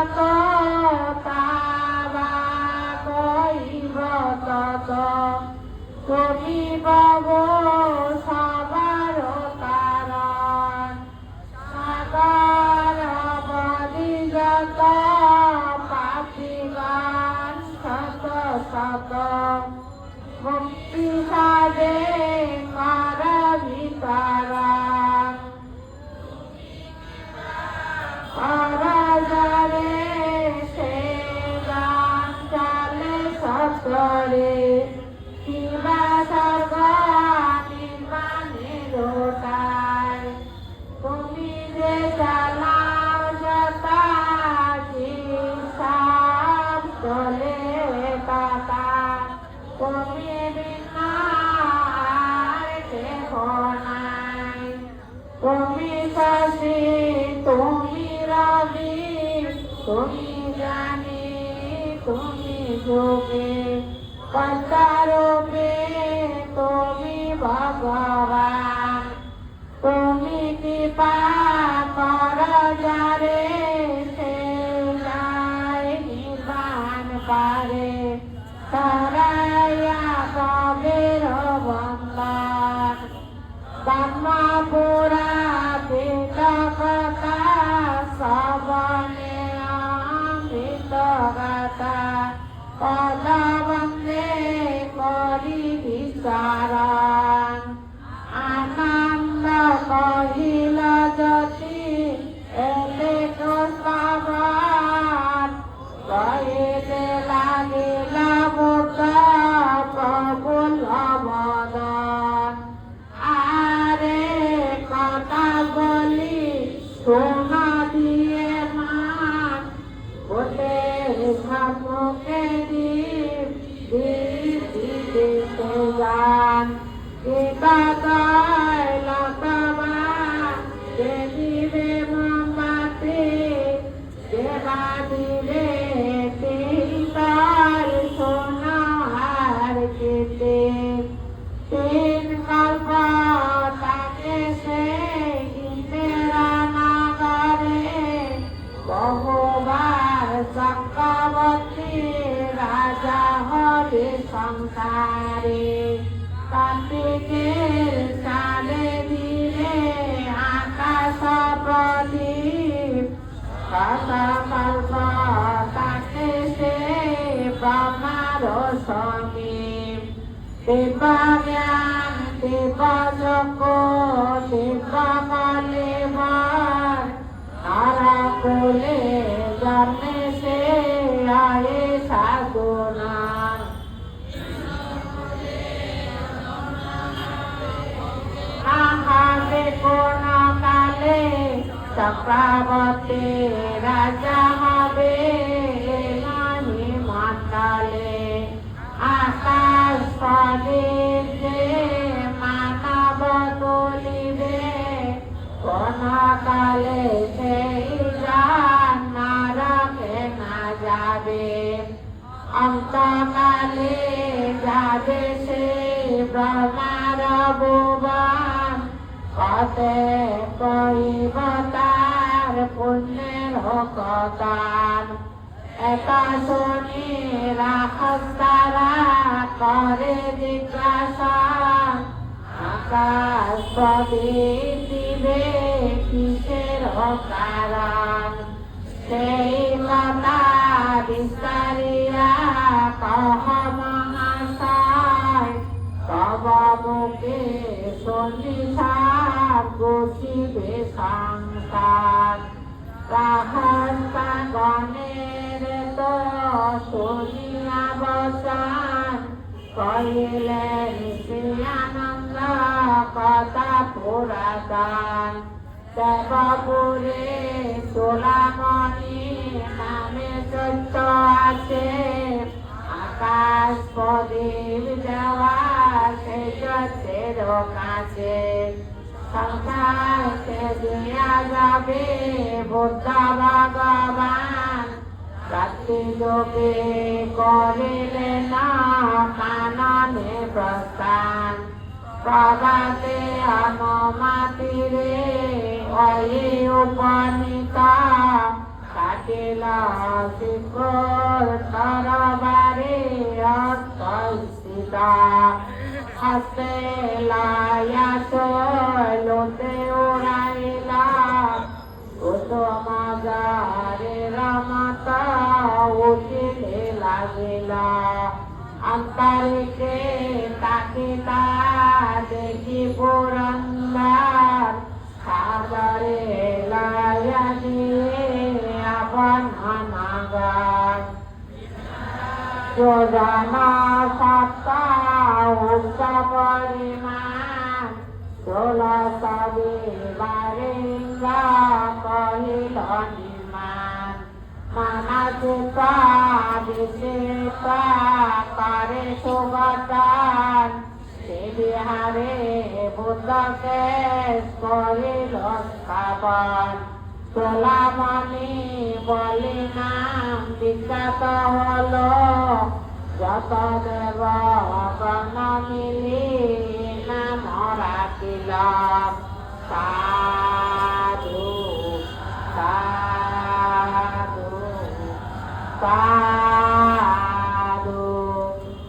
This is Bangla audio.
যত তাবা কইব তত তুমি পাব সবার কারণ সাগর বদি যত পাপিগান শত শত মুক্তি সাধে কর বিতরণ অরাজরে সে গান চলে সত্তরে কিবা স্বর্গ নির্মাণে লোটায় তুমি যে চালাও যতা সব চলে কথা তুমি বিনা কেহ নাই তুমি শশী তুমি রবি তুমি জানি তুমি যোগে পঞ্চারূপে তুমি ভগবান তুমি কৃপা কর যারে সে যায় নির্বাণ পারে সরাইয়া কবের বন্দন ব্রহ্মপুরা পিতকথা শ্রবণে অমৃত গাথা পদ বন্দে করি বিচারণ আনন্দ কহিল জ্যোতি এলে শ্রবণ কহিতে লাগিল বুদ্ধ প্রফুল্ল বদন আরে কথা বলি সোনা দিয়ে মান বলে সম্মুখে দিতে যান কিতায় লতবান যে দিবে মোমবাতি দেবা দিবে তিনবার সোনার কেতে তিন কল্প তাকে সে ইন্দিরা নগরে বহুবার চক্রবর্তী রাজা হবে সংসারে কার্তিকের চালে দিলে আকাশ প্রদীপ কত কল্প তাকে সে ব্রহ্মার সমীপ দিব্য জ্ঞান দিব্য যোগ দিব্য কলেবর নরকুলে জন্মে সে আয়ে সাধুনাথ হবে কোন কালে চক্রবর্তী রাজা হবে নাহি মণ্ডলে আকাশ প্রদীপ যে মানব তুলিবে কোন কালে সেই যান নরকে না যাবে অন্তকালে যাবে সে ব্রহ্মার ভুবন কতে কইব তার পুণ্যের কদান এটা শুনি রাক্ষস তারা করে জিজ্ঞাসা আকাশ প্রদীপ দিবে কিসের কারণ সেই কথা বিস্তারিয়া কহ মহাশয় তব মুখে শুনি সার বুঝিবে সংসার রাহস্তা গণের তো শুনিয়া বসান কহিলেন শ্রী আনন্দ কথা পুরাদান দেবপুরে সোলামণি নামে চৈত্য আছে আকাশ প্রদীপ দেওয়া সেই চৈত্রের কাছে সংসারকে দিয়া যাবে বুদ্ধ ভগবান রাত্রি যোগে করিলে না কাননে প্রস্থান প্রভাতে অনুমতি রে ওই উপনীত কাটিলা শিখর তরবারে অস্তিতা হাসতে লায়া চলতে উড়াইলা কুসুমাগারে রমতা উঠিলে লাগিলা অন্তরিকে তাকিলা দেখি পুরন্দার সাগরে লায়া দিয়ে আপন অনাগার যোজনা সত্তা উচ্চ পরিমাণ ষোলশ বিবারিন্দা কহিল নির্মাণ মানসিকা বিচিতা করে সুগতান সে বিহারে বুদ্ধকে কহিল স্থাপন সোলামণি বলি নাম বিখ্যাত হলো যত দেব গণ মিলি নাম রাখিলাম সাধু সাধু সাধু